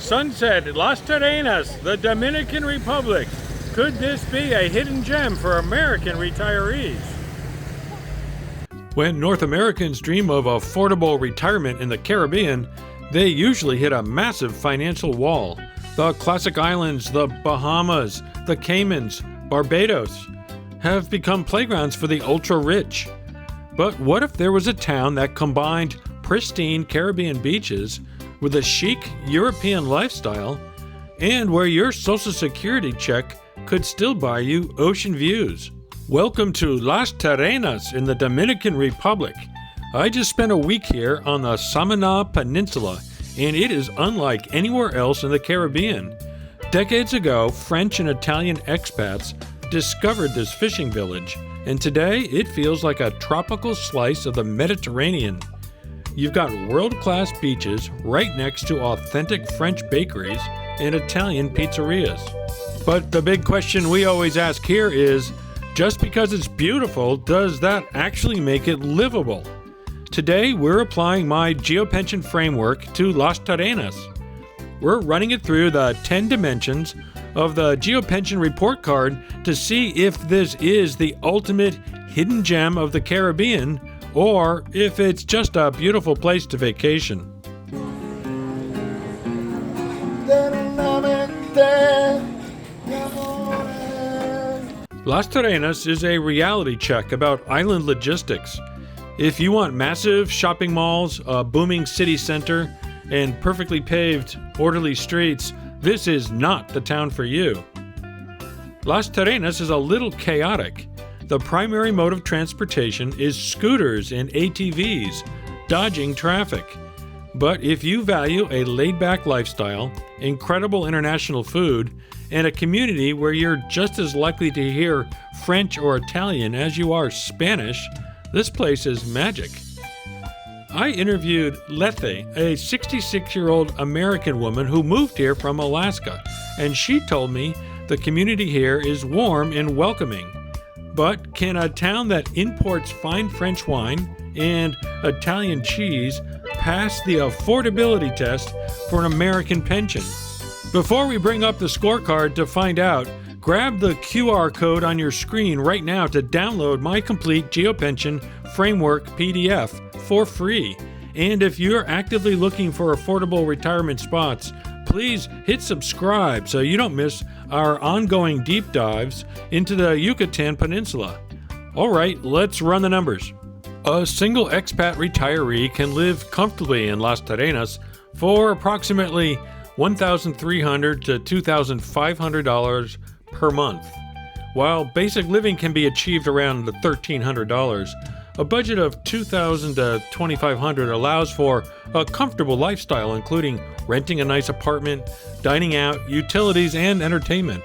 Sunset, Las Terrenas, the Dominican Republic. Could this be a hidden gem for American retirees? When North Americans dream of affordable retirement in the Caribbean, they usually hit a massive financial wall. The classic islands, the Bahamas, the Caymans, Barbados, have become playgrounds for the ultra-rich. But what if there was a town that combined pristine Caribbean beaches with a chic European lifestyle, and where your Social Security check could still buy you ocean views? Welcome to Las Terrenas in the Dominican Republic. I just spent a week here on the Samaná Peninsula, and it is unlike anywhere else in the Caribbean. Decades ago, French and Italian expats discovered this fishing village, and today it feels like a tropical slice of the Mediterranean. You've got world-class beaches right next to authentic French bakeries and Italian pizzerias. But the big question we always ask here is, just because it's beautiful, does that actually make it livable? Today, we're applying my GeoPension Framework to Las Terrenas. We're running it through the 10 dimensions of the GeoPension report card to see if this is the ultimate hidden gem of the Caribbean, or if it's just a beautiful place to vacation. Las Terrenas is a reality check about island logistics. If you want massive shopping malls, a booming city center, and perfectly paved, orderly streets, this is not the town for you. Las Terrenas is a little chaotic. The primary mode of transportation is scooters and ATVs, dodging traffic. But if you value a laid-back lifestyle, incredible international food, and a community where you're just as likely to hear French or Italian as you are Spanish, this place is magic. I interviewed Lethe, a 66-year-old American woman who moved here from Alaska, and she told me the community here is warm and welcoming. But can a town that imports fine French wine and Italian cheese pass the affordability test for an American pension? Before we bring up the scorecard to find out, grab the QR code on your screen right now to download my complete GeoPension Framework PDF for free. And if you're actively looking for affordable retirement spots, please hit subscribe so you don't miss our ongoing deep dives into the Yucatan Peninsula. All right, let's run the numbers. A single expat retiree can live comfortably in Las Terrenas for approximately $1,300 to $2,500 per month. While basic living can be achieved around $1,300, a budget of $2,000 to $2,500 allows for a comfortable lifestyle, including renting a nice apartment, dining out, utilities, and entertainment.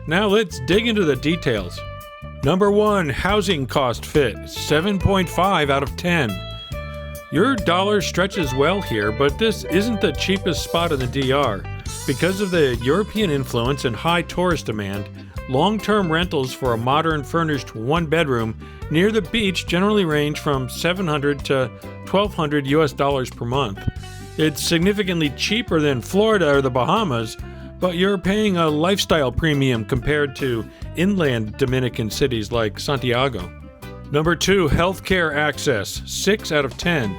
Now let's dig into the details. Number 1, housing cost fit, 7.5 out of 10. Your dollar stretches well here, but this isn't the cheapest spot in the DR. Because of the European influence and high tourist demand, long-term rentals for a modern furnished one-bedroom near the beach generally range from $700 to $1,200 US per month. It's significantly cheaper than Florida or the Bahamas, but you're paying a lifestyle premium compared to inland Dominican cities like Santiago. Number 2, healthcare access, 6 out of 10.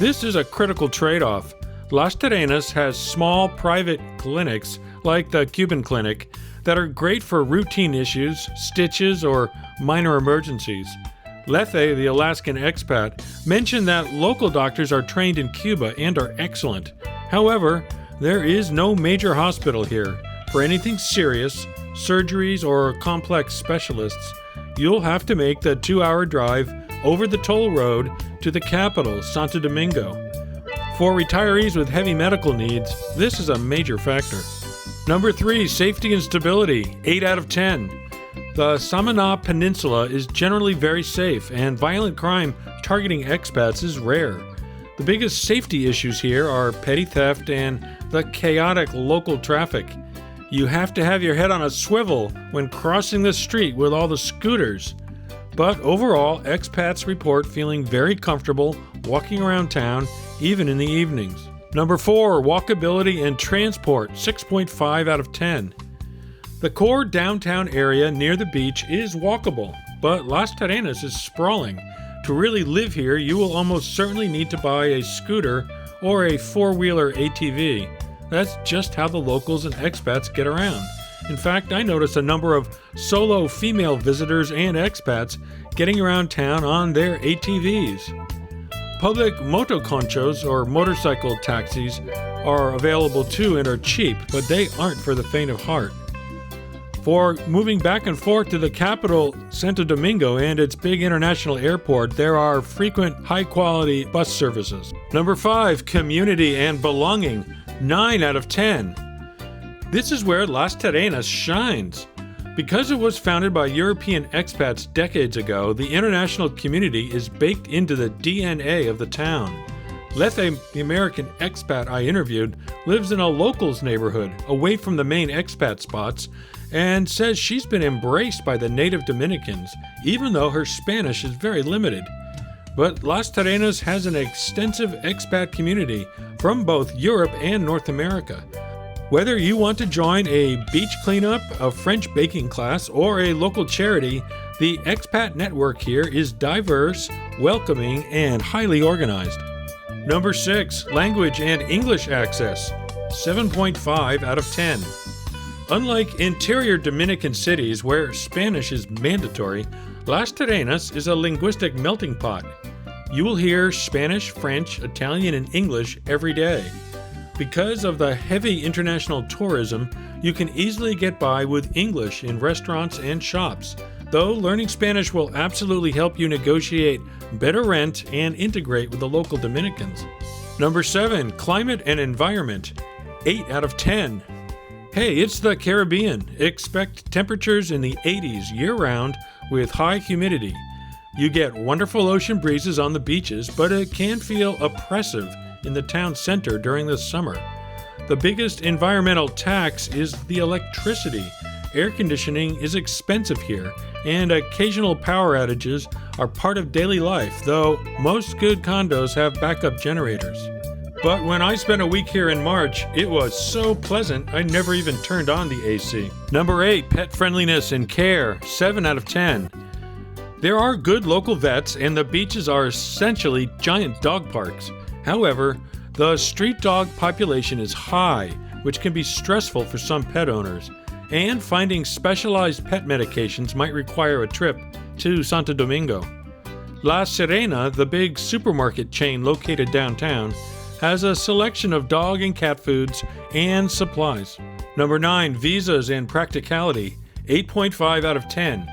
This is a critical trade-off. Las Terrenas has small private clinics like the Cuban Clinic that are great for routine issues, stitches, or minor emergencies. Lethe, the Alaskan expat, mentioned that local doctors are trained in Cuba and are excellent. However, there is no major hospital here. For anything serious, surgeries, or complex specialists, you'll have to make the 2-hour drive over the toll road to the capital, Santo Domingo. For retirees with heavy medical needs, this is a major factor. Number 3, safety and stability, 8 out of 10. The Samaná Peninsula is generally very safe, and violent crime targeting expats is rare. The biggest safety issues here are petty theft and the chaotic local traffic. You have to have your head on a swivel when crossing the street with all the scooters. But overall, expats report feeling very comfortable walking around town, even in the evenings. Number 4, Walkability and Transport, 6.5 out of 10. The core downtown area near the beach is walkable, but Las Terrenas is sprawling. To really live here, you will almost certainly need to buy a scooter or a four-wheeler ATV. That's just how the locals and expats get around. In fact, I noticed a number of solo female visitors and expats getting around town on their ATVs. Public motoconchos, or motorcycle taxis, are available too and are cheap, but they aren't for the faint of heart. For moving back and forth to the capital, Santo Domingo, and its big international airport, there are frequent high-quality bus services. Number 5, Community and Belonging, 9 out of 10. This is where Las Terrenas shines. Because it was founded by European expats decades ago, the international community is baked into the DNA of the town. Lethe, the American expat I interviewed, lives in a locals neighborhood away from the main expat spots and says she's been embraced by the native Dominicans, even though her Spanish is very limited. But Las Terrenas has an extensive expat community from both Europe and North America. Whether you want to join a beach cleanup, a French baking class, or a local charity, the expat network here is diverse, welcoming, and highly organized. Number 6, Language and English Access, 7.5 out of 10. Unlike interior Dominican cities where Spanish is mandatory, Las Terrenas is a linguistic melting pot. You will hear Spanish, French, Italian, and English every day. Because of the heavy international tourism, you can easily get by with English in restaurants and shops, though learning Spanish will absolutely help you negotiate better rent and integrate with the local Dominicans. Number 7, Climate and Environment, 8 out of 10. Hey, it's the Caribbean. Expect temperatures in the 80s year-round with high humidity. You get wonderful ocean breezes on the beaches, but it can feel oppressive in the town center during the summer. The biggest environmental tax is the electricity. Air conditioning is expensive here, and occasional power outages are part of daily life, though most good condos have backup generators. But when I spent a week here in March, it was so pleasant I never even turned on the AC. Number 8, Pet Friendliness and Care, 7 out of 10. There are good local vets, and the beaches are essentially giant dog parks. However, the street dog population is high, which can be stressful for some pet owners, and finding specialized pet medications might require a trip to Santo Domingo. La Sirena, the big supermarket chain located downtown, has a selection of dog and cat foods and supplies. Number 9, Visas and Practicality, 8.5 out of 10.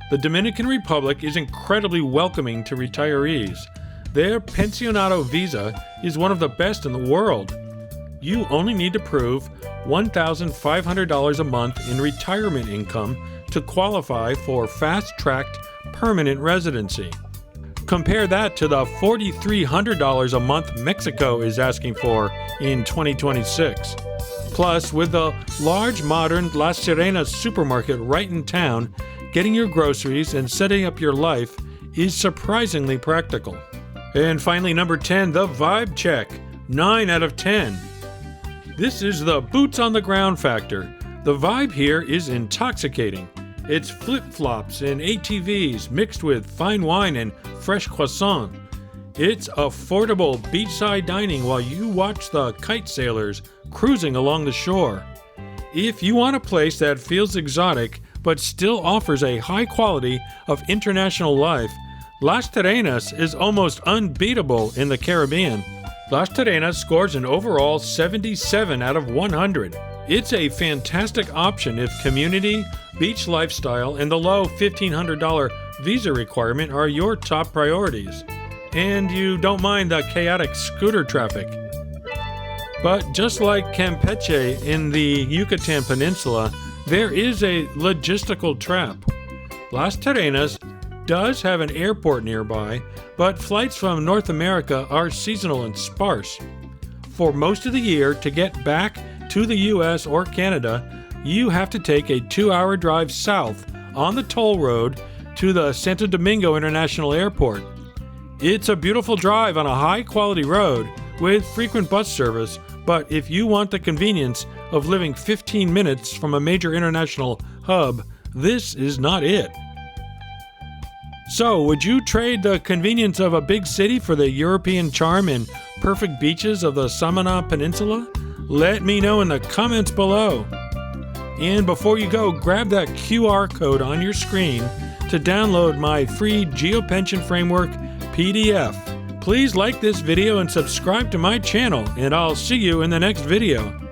The Dominican Republic is incredibly welcoming to retirees. Their Pensionado visa is one of the best in the world. You only need to prove $1,500 a month in retirement income to qualify for fast-tracked permanent residency. Compare that to the $4,300 a month Mexico is asking for in 2026. Plus, with the large modern Las Terrenas supermarket right in town, getting your groceries and setting up your life is surprisingly practical. And finally, number 10, the Vibe Check, 9 out of 10. This is the boots on the ground factor. The vibe here is intoxicating. It's flip-flops and ATVs mixed with fine wine and fresh croissants. It's affordable beachside dining while you watch the kite sailors cruising along the shore. If you want a place that feels exotic but still offers a high quality of international life, Las Terrenas is almost unbeatable in the Caribbean. Las Terrenas scores an overall 77 out of 100. It's a fantastic option if community, beach lifestyle, and the low $1,500 visa requirement are your top priorities, and you don't mind the chaotic scooter traffic. But just like Campeche in the Yucatan Peninsula, there is a logistical trap. Las Terrenas does have an airport nearby, but flights from North America are seasonal and sparse. For most of the year, to get back to the US or Canada, you have to take a 2-hour drive south on the toll road to the Santo Domingo International Airport. It's a beautiful drive on a high-quality road, with frequent bus service, but if you want the convenience of living 15 minutes from a major international hub, this is not it. So, would you trade the convenience of a big city for the European charm and perfect beaches of the Samaná Peninsula? Let me know in the comments below. And before you go, grab that QR code on your screen to download my free GeoPension Framework PDF. Please like this video and subscribe to my channel, and I'll see you in the next video.